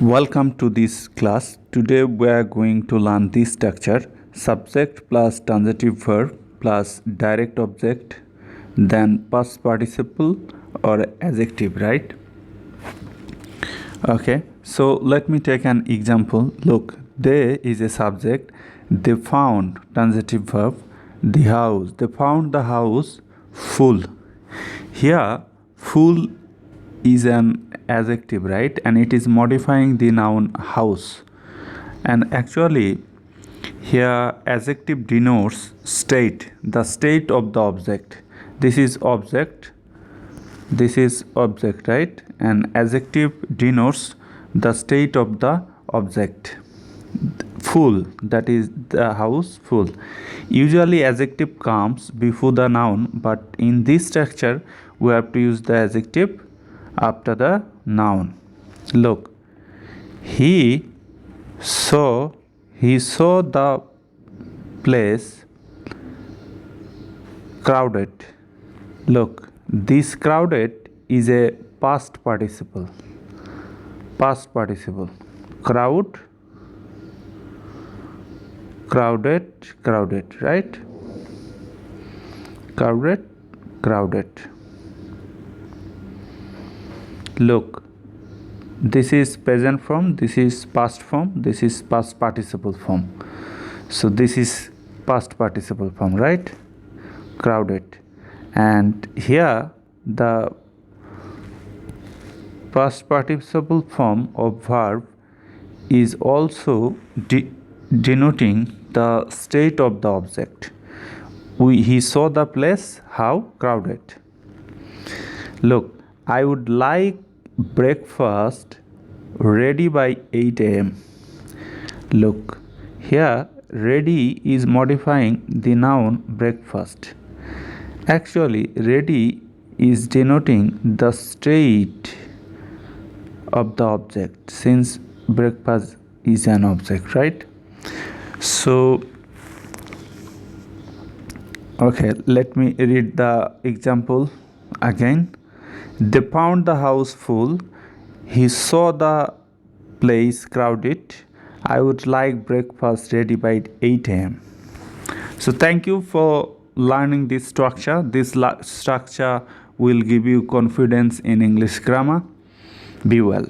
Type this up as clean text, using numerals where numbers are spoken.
Welcome to this class. Today we are going to learn this structure: subject plus transitive verb plus direct object, then past participle or adjective, right? Okay, so let me take an example. Look, there is a subject. They found transitive verb, the house. They found the house full. Here, full is an adjective, right? And it is modifying the noun house. And actually, here adjective denotes state, the state of the object. This is object, right? And adjective denotes the state of the object. Full, that is the house full. Usually adjective comes before the noun, but in this structure we have to use the adjective after the noun. Look, he saw the place crowded. Look, this crowded is a past participle. Crowd, crowded, right? Crowded. Look, this is present form, this is past form, this is past participle form. So this is past participle form, right? Crowded. And here the past participle form of verb is also denoting the state of the object. He saw the place how crowded. Look, I would like breakfast ready by 8 a.m. Look, here ready is modifying the noun breakfast. Actually, ready is denoting the state of the object, since breakfast is an object, right? So, okay, let me read the example again. They found the house full. He saw the place crowded. I would like breakfast ready by 8 a.m. So thank you for learning this structure. This structure will give you confidence in English grammar. Be well.